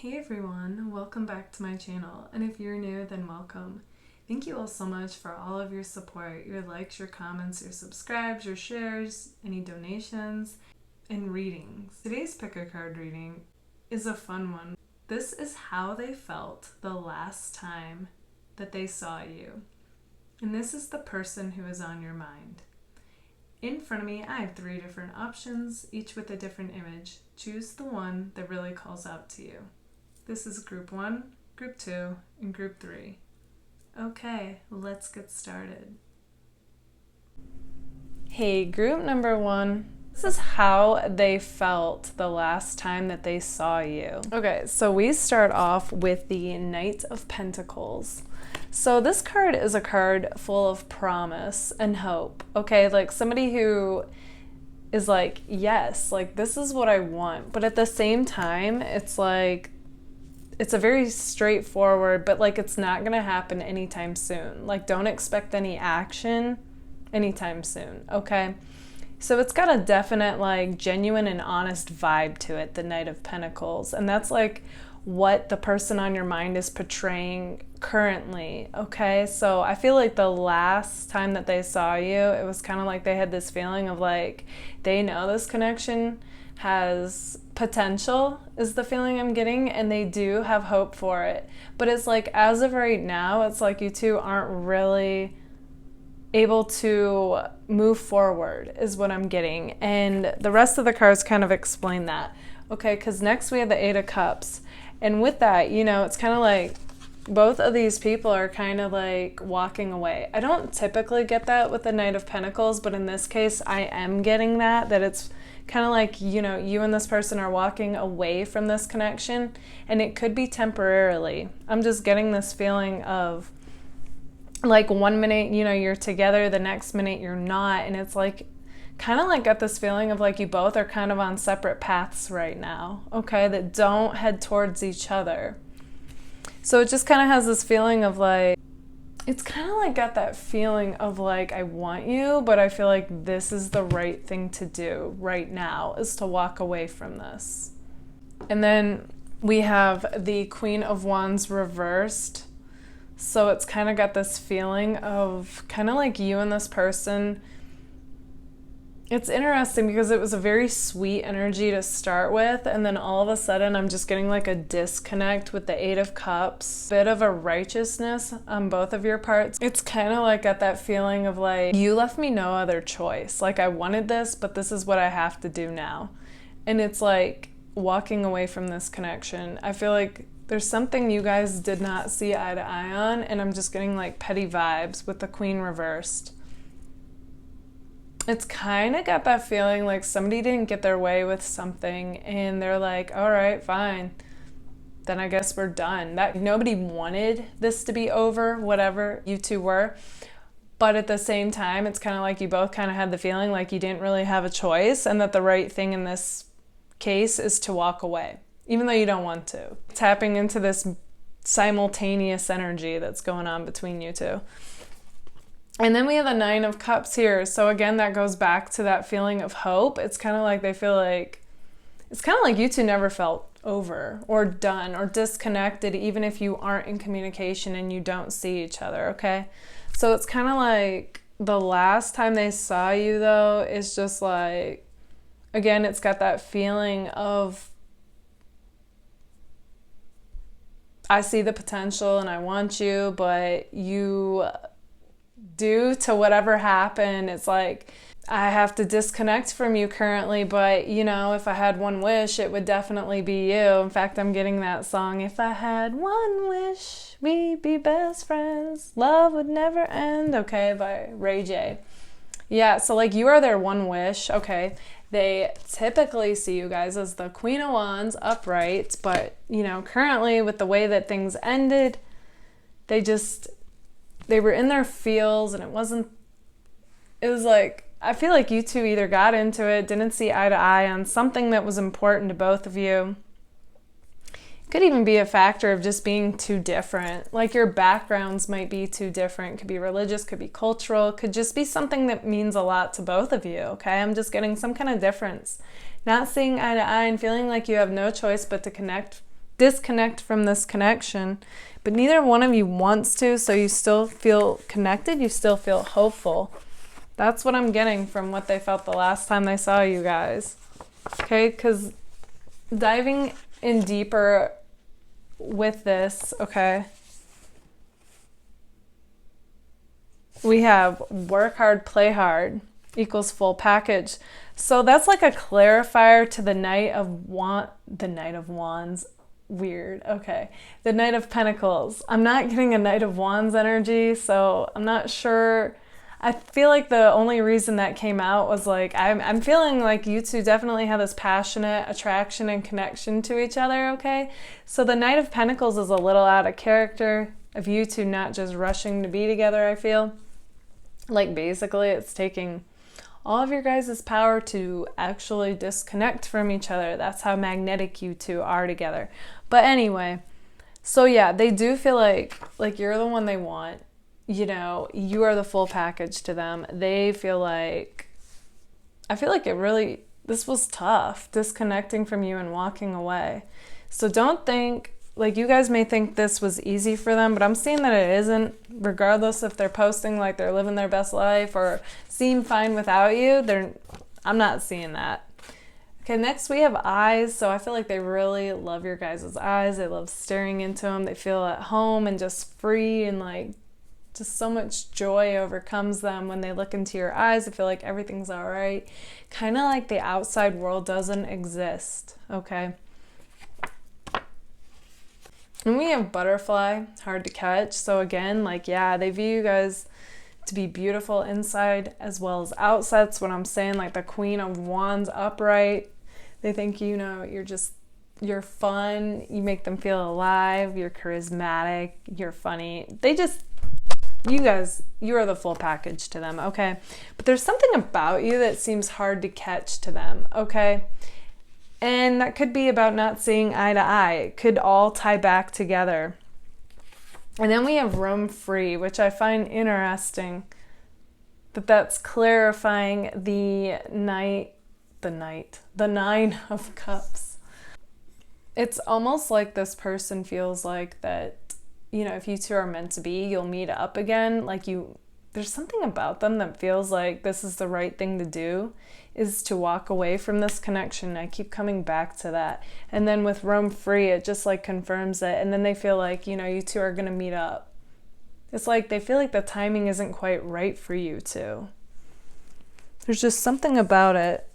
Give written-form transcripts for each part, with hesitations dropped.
Hey everyone, welcome back to my channel, and if you're new, then welcome. Thank you all so much for all of your support, your likes, your comments, your subscribes, your shares, any donations, and readings. Today's pick a card reading is a fun one. This is how they felt the last time that they saw you. And this is the person who is on your mind. In front of me, I have 3 different options, each with a different image. Choose the one that really calls out to you. This is group 1, group 2, and group 3. Okay, let's get started. Hey, group number 1. This is how they felt the last time that they saw you. Okay, so we start off with the Knight of Pentacles. So this card is a card full of promise and hope. Okay, like somebody who is like, yes, like this is what I want. But at the same time, it's like, it's a very straightforward, but like it's not gonna happen anytime soon. Like don't expect any action anytime soon, okay? So it's got a definite like genuine and honest vibe to it, the Knight of Pentacles. And that's like what the person on your mind is portraying currently, okay? So I feel like the last time that they saw you, it was kind of like they had this feeling of like, they know this connection has potential is the feeling I'm getting, and they do have hope for it. But it's like, as of right now, it's like you two aren't really able to move forward is what I'm getting. And the rest of the cards kind of explain that. Okay, because next we have the 8 of Cups. And with that, you know, it's kind of like both of these people are kind of like walking away. I don't typically get that with the Knight of Pentacles, but in this case, I am getting that it's kind of like, you know, you and this person are walking away from this connection, and it could be temporarily. I'm just getting this feeling of like 1 minute, you know, you're together, the next minute you're not, and it's like kind of like got this feeling of like you both are kind of on separate paths right now, okay, that don't head towards each other. So it just kind of has this feeling of like, it's kind of like got that feeling of like, I want you, but I feel like this is the right thing to do right now, is to walk away from this. And then we have the Queen of Wands reversed. So it's kind of got this feeling of kind of like you and this person. It's interesting because it was a very sweet energy to start with, and then all of a sudden I'm just getting like a disconnect with the 8 of Cups. Bit of a righteousness on both of your parts. It's kind of like got that feeling of like, you left me no other choice. Like I wanted this, but this is what I have to do now. And it's like walking away from this connection. I feel like there's something you guys did not see eye to eye on, and I'm just getting like petty vibes with the Queen reversed. It's kind of got that feeling like somebody didn't get their way with something, and they're like, all right, fine, then I guess we're done. That nobody wanted this to be over, whatever you two were. But at the same time, it's kind of like you both kind of had the feeling like you didn't really have a choice, and that the right thing in this case is to walk away, even though you don't want to. Tapping into this simultaneous energy that's going on between you two. And then we have the 9 of Cups here. So again, that goes back to that feeling of hope. It's kind of like they feel like, it's kind of like you two never felt over or done or disconnected, even if you aren't in communication and you don't see each other, okay? So it's kind of like the last time they saw you, though, is just like, again, it's got that feeling of, I see the potential and I want you, but you, due to whatever happened, it's like, I have to disconnect from you currently, but you know, if I had one wish, it would definitely be you. In fact, I'm getting that song, if I had one wish, we'd be best friends, love would never end, okay, by Ray J. Yeah, so like you are their one wish, okay. They typically see you guys as the Queen of Wands upright, but you know, currently with the way that things ended, they were in their feels, and it was like, I feel like you two either got into it, didn't see eye to eye on something that was important to both of you. It could even be a factor of just being too different. Like your backgrounds might be too different. Could be religious, could be cultural, could just be something that means a lot to both of you, okay? I'm just getting some kind of difference. Not seeing eye to eye and feeling like you have no choice but to connect disconnect from this connection, but neither one of you wants to, so you still feel connected, you still feel hopeful. That's what I'm getting from what they felt the last time they saw you guys. Okay, because diving in deeper with this, okay, we have work hard, play hard equals full package. So that's like a clarifier to the Knight of Wands. Weird. Okay. The Knight of Pentacles. I'm not getting a Knight of Wands energy, so I'm not sure. I feel like the only reason that came out was like, I'm feeling like you two definitely have this passionate attraction and connection to each other, okay? So the Knight of Pentacles is a little out of character of you two not just rushing to be together, I feel. Like basically it's taking all of your guys' power to actually disconnect from each other. That's how magnetic you two are together. But anyway, so yeah, they do feel like you're the one they want. You know, you are the full package to them. They feel like, I feel like this was tough, disconnecting from you and walking away. So don't think, like you guys may think this was easy for them, but I'm seeing that it isn't, regardless if they're posting like they're living their best life or seem fine without you. I'm not seeing that. Okay, next we have eyes. So I feel like they really love your guys' eyes. They love staring into them. They feel at home and just free, and like just so much joy overcomes them when they look into your eyes. I feel like everything's all right. Kind of like the outside world doesn't exist, okay? And we have butterfly, hard to catch. So again, like, yeah, they view you guys to be beautiful inside as well as outside. That's what I'm saying, like the Queen of Wands upright. They think, you know, you're fun. You make them feel alive. You're charismatic. You're funny. You are the full package to them, okay? But there's something about you that seems hard to catch to them, okay? And that could be about not seeing eye to eye. It could all tie back together. And then we have roam free, which I find interesting. That's clarifying the Nine of Cups. It's almost like this person feels like that, you know, if you two are meant to be, you'll meet up again. There's something about them that feels like this is the right thing to do, is to walk away from this connection. I keep coming back to that. And then with roam free, it just like confirms it. And then they feel like, you know, you two are going to meet up. It's like they feel like the timing isn't quite right for you two. There's just something about it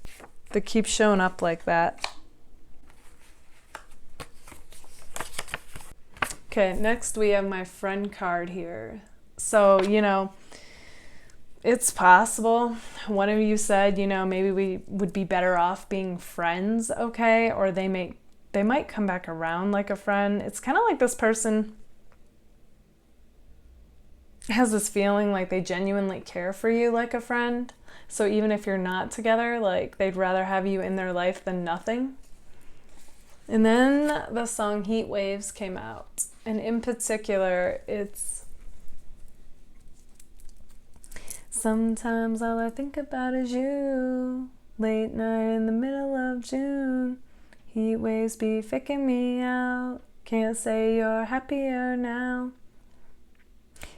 that keeps showing up like that. Okay, next we have my friend card here. So, you know, it's possible one of you said, you know, maybe we would be better off being friends, okay? Or they might come back around like a friend. It's kind of like this person has this feeling like they genuinely care for you like a friend. So even if you're not together, like they'd rather have you in their life than nothing. And then the song Heat Waves came out. And in particular, it's sometimes all I think about is you. Late night in the middle of June. Heat waves be faking me out. Can't say you're happier now.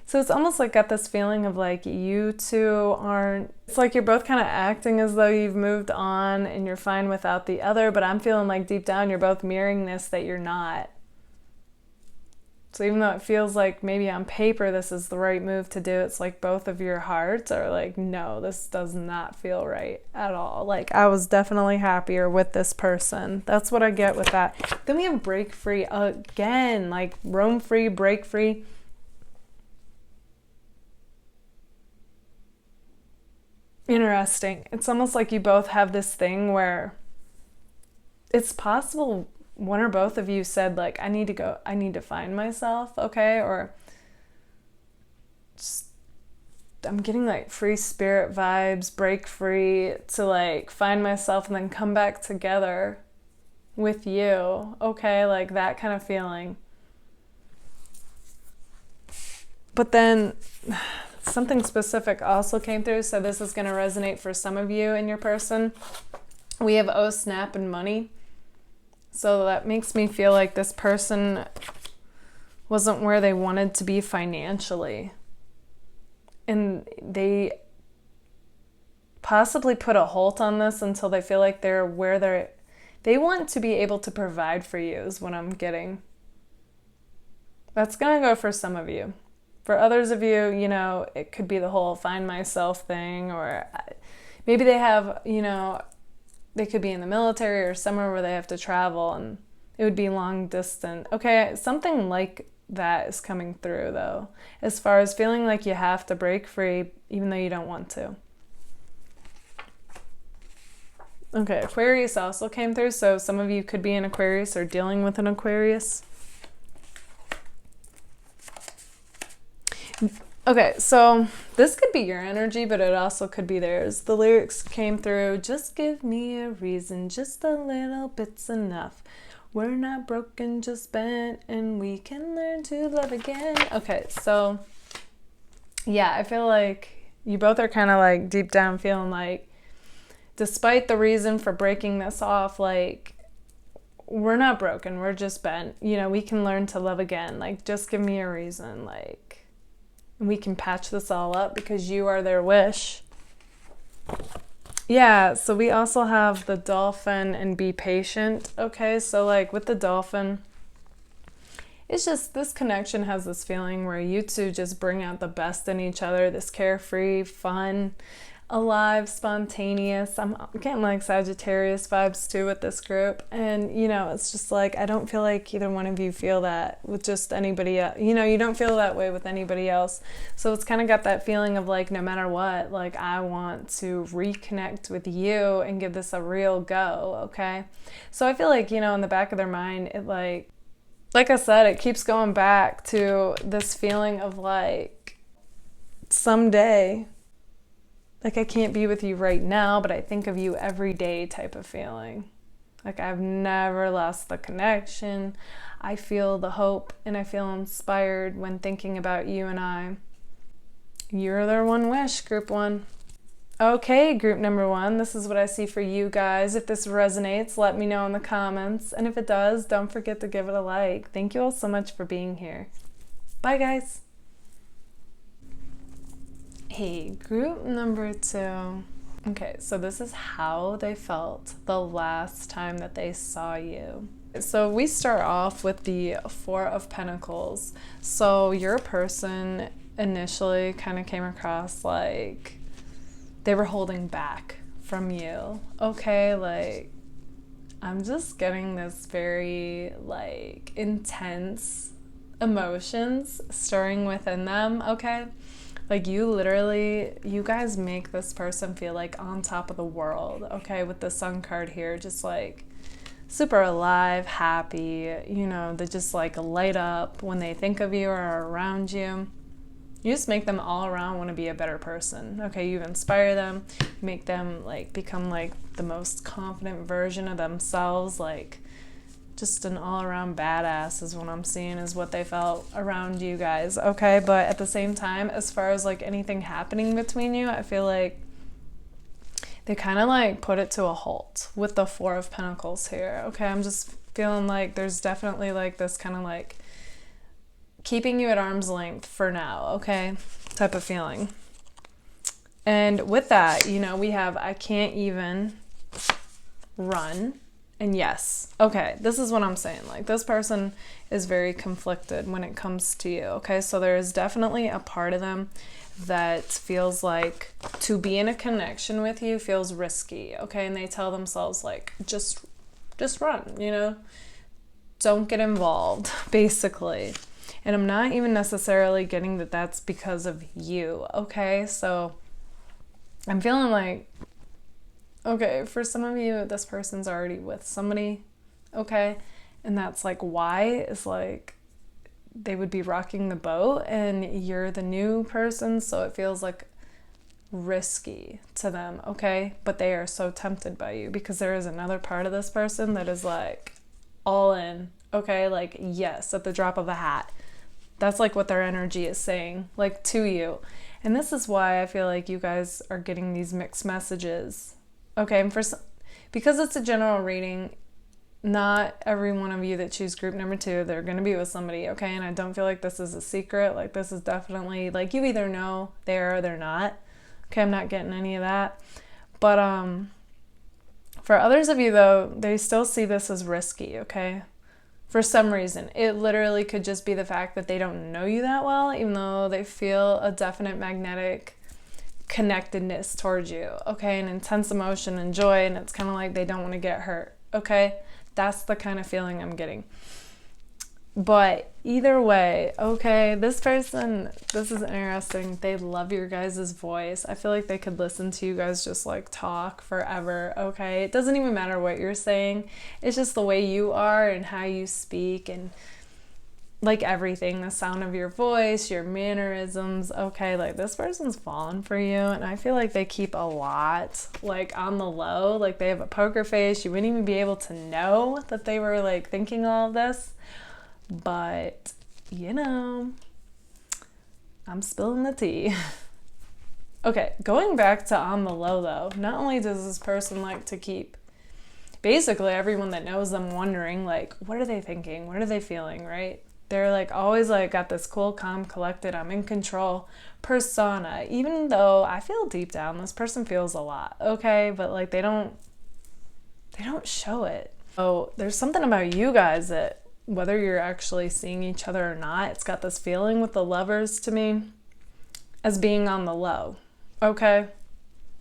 So it's almost like got this feeling of like you two aren't, it's like you're both kind of acting as though you've moved on and you're fine without the other, but I'm feeling like deep down you're both mirroring this, that you're not. So even though it feels like maybe on paper this is the right move to do, it's like both of your hearts are like, no, this does not feel right at all. Like I was definitely happier with this person. That's what I get with that. Then we have break free again, like roam free, break free. Interesting. It's almost like you both have this thing where it's possible one or both of you said like, I need to find myself, okay? Or just, I'm getting like free spirit vibes, break free to like find myself and then come back together with you, okay? Like that kind of feeling. But then something specific also came through, so this is going to resonate for some of you in your person. We have oh snap and money. So that makes me feel like this person wasn't where they wanted to be financially. And they possibly put a halt on this until they feel like they're where they want to be able to provide for you is what I'm getting. That's going to go for some of you. For others of you, you know, it could be the whole find myself thing, or maybe they have, you know, they could be in the military or somewhere where they have to travel and it would be long distance. Okay, something like that is coming through though, as far as feeling like you have to break free even though you don't want to. Okay, Aquarius also came through, so some of you could be an Aquarius or dealing with an Aquarius. Okay, so this could be your energy, but it also could be theirs. The lyrics came through, just give me a reason, just a little bit's enough. We're not broken, just bent, and we can learn to love again. Okay, so yeah, I feel like you both are kind of like deep down feeling like, despite the reason for breaking this off, like, we're not broken, we're just bent. You know, we can learn to love again. Like, just give me a reason, like, and we can patch this all up because you are their wish. Yeah, so we also have the dolphin and be patient. Okay, so like with the dolphin, it's just this connection has this feeling where you two just bring out the best in each other, this carefree, fun, alive, spontaneous. I'm getting like Sagittarius vibes too with this group. And, you know, it's just like, I don't feel like either one of you feel that with just anybody else. You know, you don't feel that way with anybody else. So it's kind of got that feeling of like, no matter what, like I want to reconnect with you and give this a real go, okay? So I feel like, you know, in the back of their mind, it like I said, it keeps going back to this feeling of like, someday, like I can't be with you right now, but I think of you every day type of feeling. Like I've never lost the connection. I feel the hope and I feel inspired when thinking about you and I. You're their one wish, group one. Okay, group number one, this is what I see for you guys. If this resonates, let me know in the comments. And if it does, don't forget to give it a like. Thank you all so much for being here. Bye, guys. Hey, group number two. Okay, so this is how they felt the last time that they saw you. So we start off with the Four of Pentacles. So your person initially kind of came across like they were holding back from you. Okay, like I'm just getting this very like intense emotions stirring within them, okay? Like you guys make this person feel like on top of the world, okay? With the Sun card here, just like super alive, happy, you know, they just like light up when they think of you or are around you. You just make them all around want to be a better person, okay? You inspire them, you make them like become like the most confident version of themselves, like just an all-around badass is what I'm seeing is what they felt around you guys, okay? But at the same time, as far as like anything happening between you, I feel like they kind of like put it to a halt with the Four of Pentacles here, okay? I'm just feeling like there's definitely like this kind of like keeping you at arm's length for now, okay? Type of feeling. And with that, you know, we have I can't even run. And yes, okay, this is what I'm saying. Like this person is very conflicted when it comes to you, okay? So there is definitely a part of them that feels like to be in a connection with you feels risky, okay? And they tell themselves like, just run, you know? Don't get involved, basically. And I'm not even necessarily getting that that's because of you, okay? So I'm feeling like, okay, for some of you, this person's already with somebody, okay? And that's like why is like they would be rocking the boat and you're the new person, so it feels like risky to them, okay? But they are so tempted by you because there is another part of this person that is like all in, okay? Like, yes, at the drop of a hat. That's like what their energy is saying, like to you. And this is why I feel like you guys are getting these mixed messages. Okay, and because it's a general reading, not every one of you that choose group number 2, they're going to be with somebody, okay? And I don't feel like this is a secret. Like, this is definitely, like, you either know they're or they're not. Okay, I'm not getting any of that. But for others of you, though, they still see this as risky, okay? For some reason. It literally could just be the fact that they don't know you that well, even though they feel a definite magnetic connectedness towards you, okay? An intense emotion and joy, and it's kind of like they don't want to get hurt, okay? That's the kind of feeling I'm getting. But either way, okay, this person, this is interesting. They love your guys' voice. I feel like they could listen to you guys just like talk forever, okay? It doesn't even matter what you're saying. It's just the way you are and how you speak and like everything, the sound of your voice, your mannerisms, okay? Like this person's falling for you, and I feel like they keep a lot like on the low. Like they have a poker face. You wouldn't even be able to know that they were like thinking all of this. But, you know, I'm spilling the tea. Okay, going back to on the low though, not only does this person like to keep basically everyone that knows them wondering, like, what are they thinking? What are they feeling, right? They're like always like got this cool, calm, collected, I'm in control persona, even though I feel deep down this person feels a lot, okay? But like they don't show it. So there's something about you guys that whether you're actually seeing each other or not, it's got this feeling with the Lovers to me as being on the low, okay?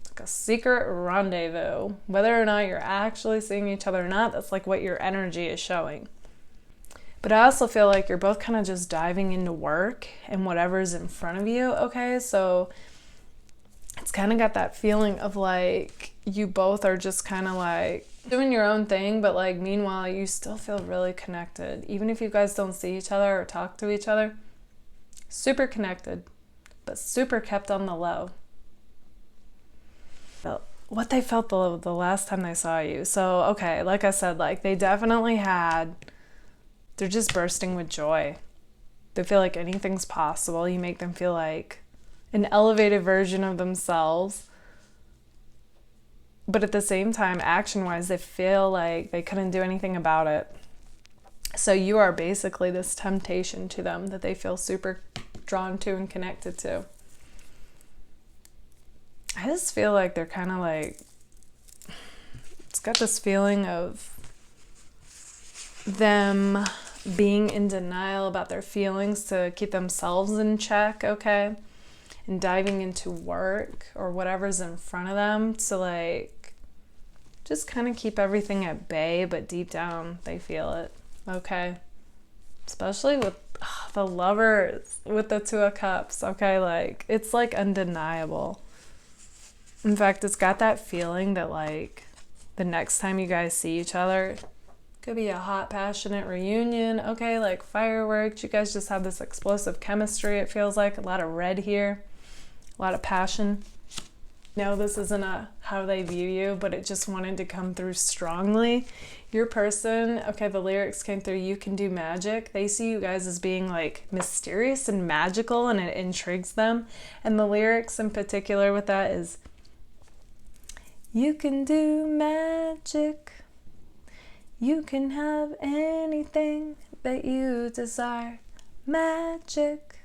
Like a secret rendezvous. Whether or not you're actually seeing each other or not, that's like what your energy is showing. But I also feel like you're both kind of just diving into work and whatever's in front of you, okay? So it's kind of got that feeling of like you both are just kind of like doing your own thing, but like meanwhile you still feel really connected. Even if you guys don't see each other or talk to each other, super connected, but super kept on the low. What they felt the last time they saw you. So, okay, like I said, like they definitely they're just bursting with joy. They feel like anything's possible. You make them feel like an elevated version of themselves. But at the same time, action-wise, they feel like they couldn't do anything about it. So you are basically this temptation to them that they feel super drawn to and connected to. I just feel like they're kind of like, it's got this feeling of them being in denial about their feelings to keep themselves in check, okay? And diving into work or whatever's in front of them to like just kind of keep everything at bay, but deep down they feel it, okay? Especially with the Lovers, with the Two of Cups, okay? Like it's like undeniable. In fact, it's got that feeling that like the next time you guys see each other, could be a hot, passionate reunion, okay? Like fireworks, you guys just have this explosive chemistry, it feels like. A lot of red here, a lot of passion. No, this isn't a how they view you, but it just wanted to come through strongly. Your person, okay, the lyrics came through, you can do magic. They see you guys as being like mysterious and magical, and it intrigues them. And the lyrics in particular with that is, you can do magic. You can have anything that you desire. Magic.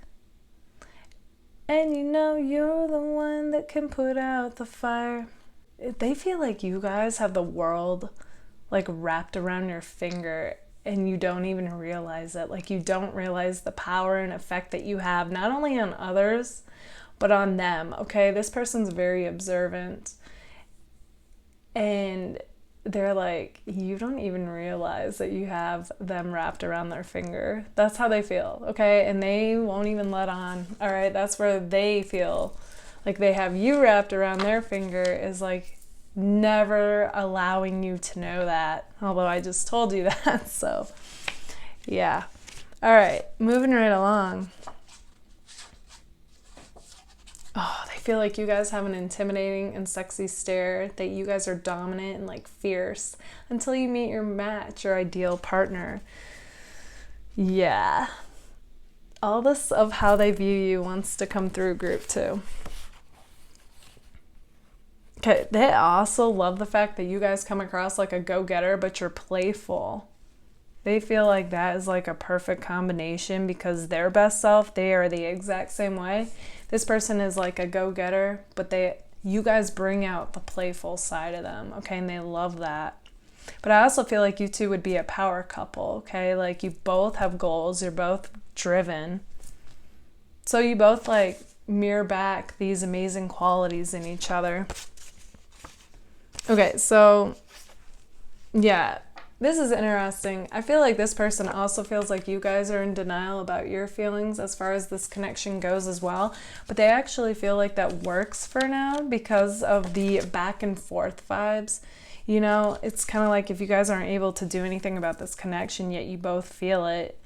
And you know you're the one that can put out the fire. They feel like you guys have the world like wrapped around your finger and you don't even realize it. Like you don't realize the power and effect that you have not only on others, but on them, okay? This person's very observant. And they're like, you don't even realize that you have them wrapped around their finger. That's how they feel, okay? And they won't even let on, all right? That's where they feel like they have you wrapped around their finger, is like never allowing you to know that. Although I just told you that, so yeah. All right, moving right along. Oh, they feel like you guys have an intimidating and sexy stare, that you guys are dominant and like fierce until you meet your match, your ideal partner. Yeah. All this of how they view you wants to come through group 2. Okay, they also love the fact that you guys come across like a go-getter, but you're playful. They feel like that is like a perfect combination because their best self, they are the exact same way. This person is like a go-getter, but you guys bring out the playful side of them, okay? And they love that. But I also feel like you two would be a power couple, okay? Like you both have goals, you're both driven. So you both like mirror back these amazing qualities in each other. Okay, so yeah, this is interesting. I feel like this person also feels like you guys are in denial about your feelings as far as this connection goes as well. But they actually feel like that works for now because of the back and forth vibes. You know, it's kind of like if you guys aren't able to do anything about this connection, yet you both feel it,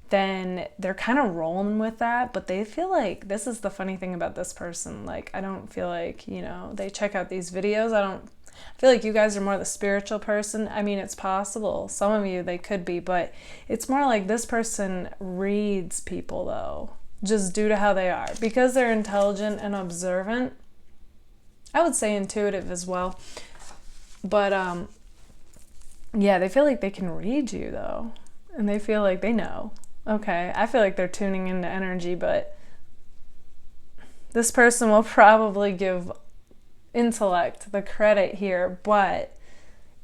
then they're kind of rolling with that. But they feel like, this is the funny thing about this person, like I don't feel like, you know, they check out these videos. I feel like you guys are more the spiritual person. I mean, it's possible. Some of you, they could be, but it's more like this person reads people though, just due to how they are. Because they're intelligent and observant, I would say intuitive as well. But yeah, they feel like they can read you though. And they feel like they know. Okay, I feel like they're tuning into energy, but this person will probably give intellect the credit here. But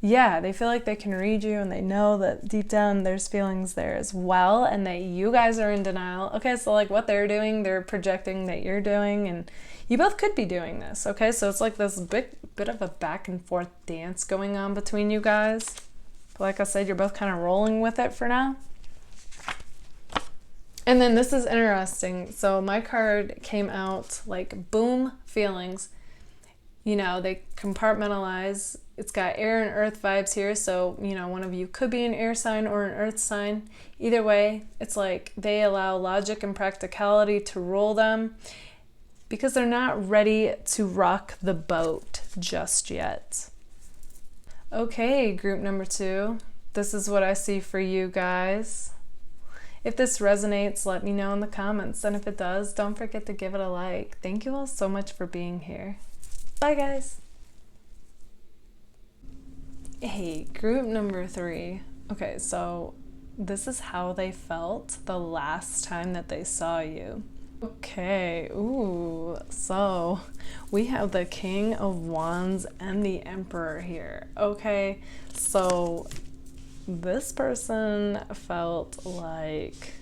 yeah, they feel like they can read you and they know that deep down there's feelings there as well and that you guys are in denial. Okay, so like what they're doing, they're projecting that you're doing, and you both could be doing this. Okay, so it's like this bit of a back and forth dance going on between you guys. But like I said, you're both kind of rolling with it for now. And then this is interesting. So my card came out like boom, feelings. You know, they compartmentalize. It's got air and earth vibes here. So, you know, one of you could be an air sign or an earth sign. Either way, it's like they allow logic and practicality to rule them because they're not ready to rock the boat just yet. Okay, group number 2. This is what I see for you guys. If this resonates, let me know in the comments. And if it does, don't forget to give it a like. Thank you all so much for being here. Bye, guys. Hey, group number 3. Okay, so this is how they felt the last time that they saw you. Okay, ooh, so we have the King of Wands and the Emperor here. Okay, so this person felt like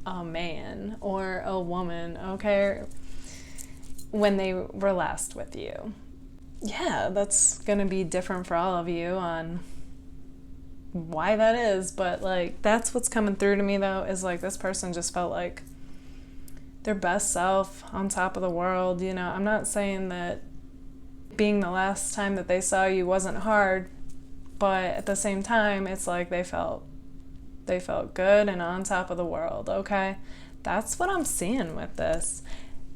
a man or a woman, okay, when they were last with you. Yeah, that's gonna be different for all of you on why that is, but like that's what's coming through to me though, is like this person just felt like their best self on top of the world. You know, I'm not saying that being the last time that they saw you wasn't hard, but at the same time, it's like they felt good and on top of the world, okay? That's what I'm seeing with this.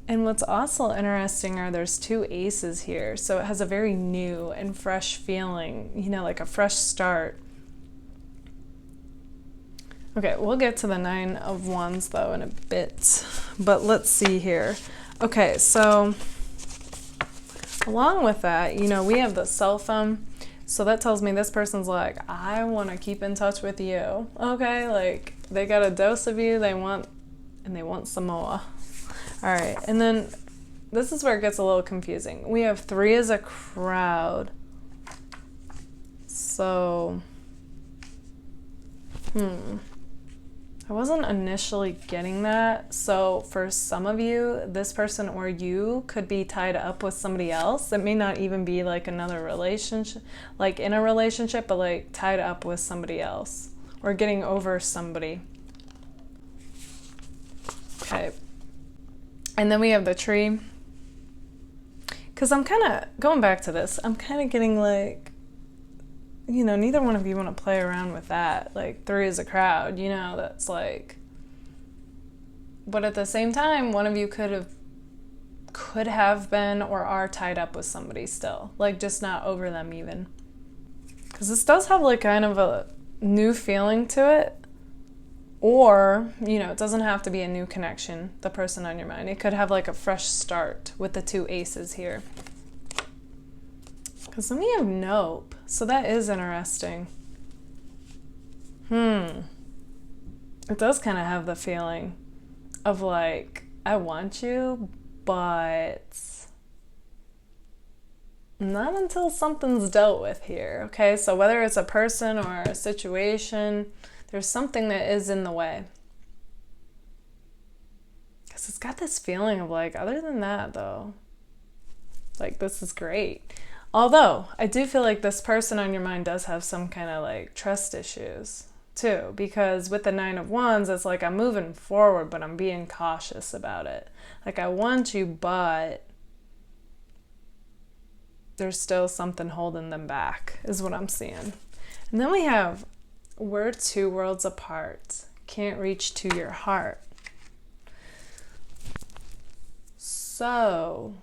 And what's also interesting are there's 2 aces here, so it has a very new and fresh feeling, you know, like a fresh start. Okay, we'll get to the 9 of Wands though in a bit, but let's see here. Okay, so along with that, you know, we have the cell phone. So that tells me this person's like, I want to keep in touch with you. Okay, like they got a dose of you, they want some more. All right, and then this is where it gets a little confusing. We have 3 as a crowd. So, I wasn't initially getting that. So for some of you, this person or you could be tied up with somebody else. It may not even be like another relationship, like in a relationship, but like tied up with somebody else or getting over somebody. Okay. And then we have the tree. Because I'm kind of, going back to this, I'm kind of getting like, you know, neither one of you want to play around with that. Like 3 is a crowd, you know, that's like, but at the same time, one of you could have been or are tied up with somebody still, like just not over them even. Because this does have like kind of a new feeling to it. Or, you know, it doesn't have to be a new connection, the person on your mind. It could have like a fresh start with the 2 aces here. Because then we have nope. So that is interesting. It does kind of have the feeling of like, I want you, but not until something's dealt with here, okay? So whether it's a person or a situation, there's something that is in the way. Because it's got this feeling of like, other than that though, like this is great. Although, I do feel like this person on your mind does have some kind of like trust issues too, because with the 9 of Wands, it's like I'm moving forward, but I'm being cautious about it. Like I want you, but there's still something holding them back, is what I'm seeing. And then we have, we're 2 worlds apart, can't reach to your heart. So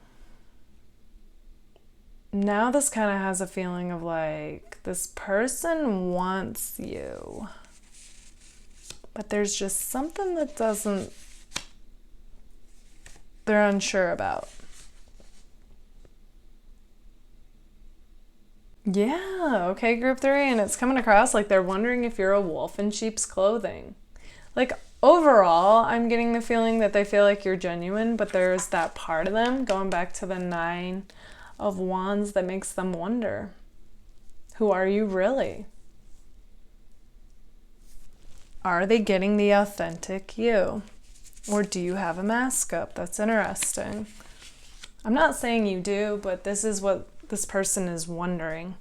now this kind of has a feeling of like, this person wants you, but there's just something that they're unsure about. Yeah, okay, group 3, and it's coming across like they're wondering if you're a wolf in sheep's clothing. Like, overall, I'm getting the feeling that they feel like you're genuine, but there's that part of them, going back to the 9 of Wands, that makes them wonder, who are you really? Are they getting the authentic you? Or do you have a mask up? That's interesting. I'm not saying you do, but this is what this person is wondering.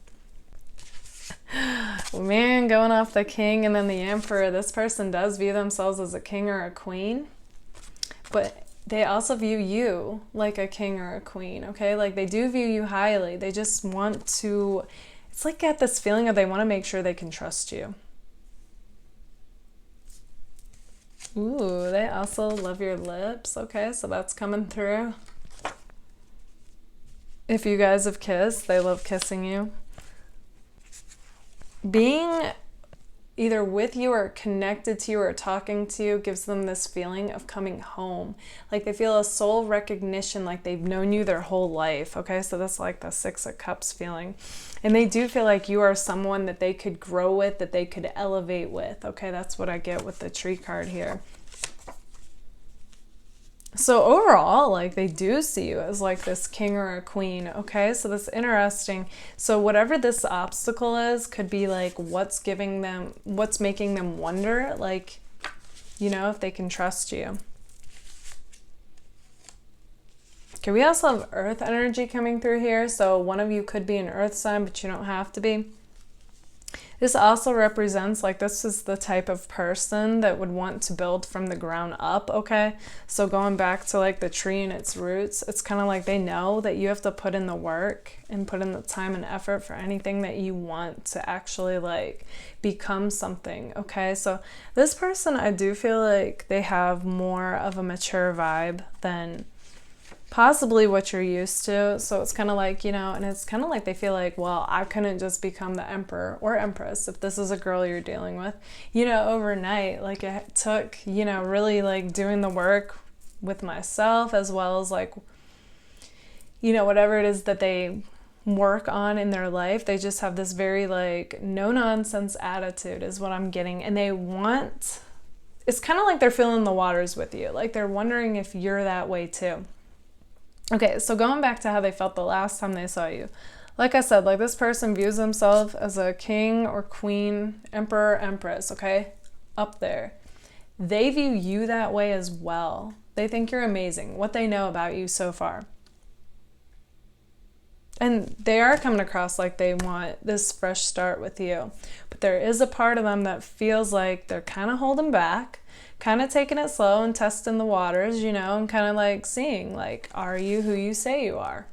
Man, going off the king and then the emperor, this person does view themselves as a king or a queen, but they also view you like a king or a queen, okay? Like they do view you highly. They just want to, it's like get this feeling of they want to make sure they can trust you. Ooh, they also love your lips. Okay, so that's coming through. If you guys have kissed, they love kissing you. Being either with you or connected to you or talking to you gives them this feeling of coming home. Like they feel a soul recognition, like they've known you their whole life. Okay, so that's like the 6 of Cups feeling. And they do feel like you are someone that they could grow with, that they could elevate with. Okay, that's what I get with the Tree card here. So overall, like they do see you as like this king or a queen, okay? So that's interesting. So whatever this obstacle is could be like what's making them wonder, like, you know, if they can trust you. Okay, we also have earth energy coming through here. So one of you could be an earth sign, but you don't have to be. This also represents like this is the type of person that would want to build from the ground up, okay? So going back to like the tree and its roots, it's kind of like they know that you have to put in the work and put in the time and effort for anything that you want to actually like become something, okay? So this person, I do feel like they have more of a mature vibe than possibly what you're used to. So it's kind of like, you know, and it's kind of like they feel like, well, I couldn't just become the emperor or empress if this is a girl you're dealing with, you know, overnight. Like it took, you know, really like doing the work with myself as well as like, you know, whatever it is that they work on in their life. They just have this very like no nonsense attitude is what I'm getting. And they want, it's kind of like they're feeling the waters with you. Like they're wondering if you're that way too. Okay, so going back to how they felt the last time they saw you. Like I said, like this person views themselves as a king or queen, emperor, empress, okay? Up there. They view you that way as well. They think you're amazing, what they know about you so far. And they are coming across like they want this fresh start with you. But there is a part of them that feels like they're kind of holding back, kind of taking it slow and testing the waters, you know, and kind of like seeing like, are you who you say you are?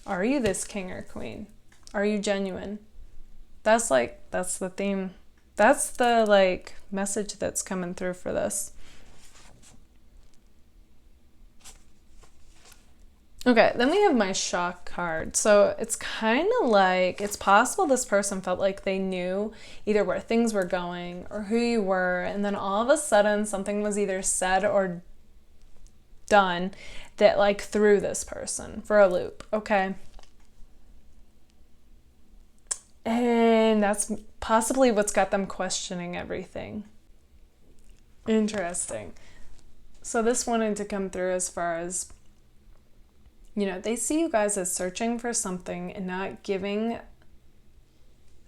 Are you this king or queen? Are you genuine? That's the theme. That's the like message that's coming through for this. Okay, then we have my shock card. So it's kind of like, it's possible this person felt like they knew either where things were going or who you were, and then all of a sudden something was either said or done that like threw this person for a loop, okay? And that's possibly what's got them questioning everything. Interesting. So this wanted to come through as far as, you know, they see you guys as searching for something and not giving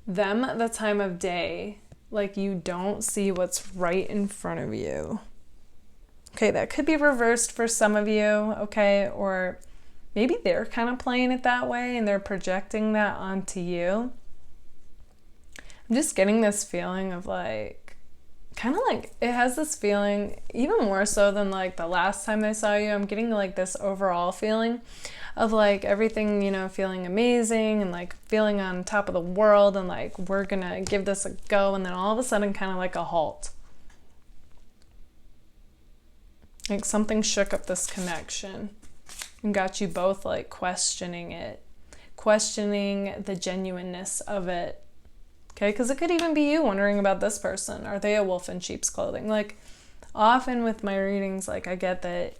them the time of day. Like, you don't see what's right in front of you. Okay, that could be reversed for some of you, okay? Or maybe they're kind of playing it that way and they're projecting that onto you. I'm just getting this feeling of like, kind of like, it has this feeling, even more so than like the last time they saw you, I'm getting like this overall feeling of like everything, you know, feeling amazing and like feeling on top of the world and like, we're gonna give this a go, and then all of a sudden kind of like a halt. Like something shook up this connection and got you both like questioning it, questioning the genuineness of it. Okay, because it could even be you wondering about this person. Are they a wolf in sheep's clothing? Like, often with my readings, like, I get that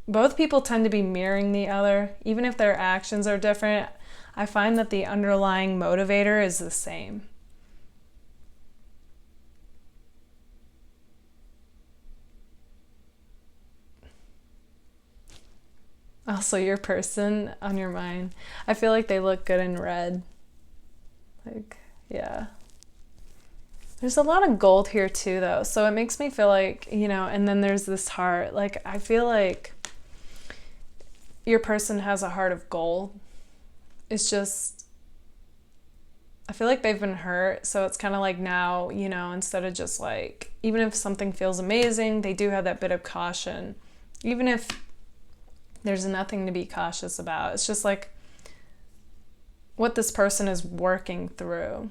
both people tend to be mirroring the other. Even if their actions are different, I find that the underlying motivator is the same. Also, your person on your mind, I feel like they look good in red. Like, yeah. There's a lot of gold here too, though. So it makes me feel like, you know, and then there's this heart. Like, I feel like your person has a heart of gold. It's just, I feel like they've been hurt. So it's kind of like now, you know, instead of just like, even if something feels amazing, they do have that bit of caution. Even if there's nothing to be cautious about. It's just like what this person is working through,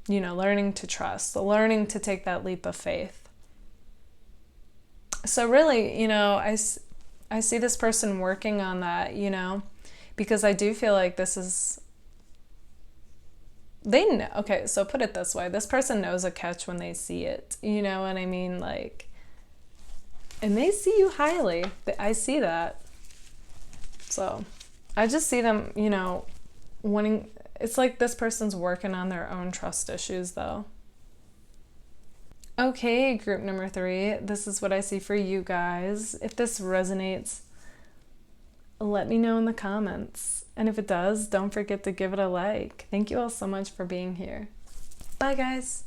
you know, learning to trust, learning to take that leap of faith. So really, you know, I see this person working on that, you know, because I do feel like this is, they know, okay, so put it this way, this person knows a catch when they see it, you know what I mean? Like, and they see you highly. I see that. So I just see them, you know, wanting, it's like this person's working on their own trust issues though. Okay, group number 3, this is what I see for you guys. If this resonates, let me know in the comments. And if it does, don't forget to give it a like. Thank you all so much for being here. Bye guys.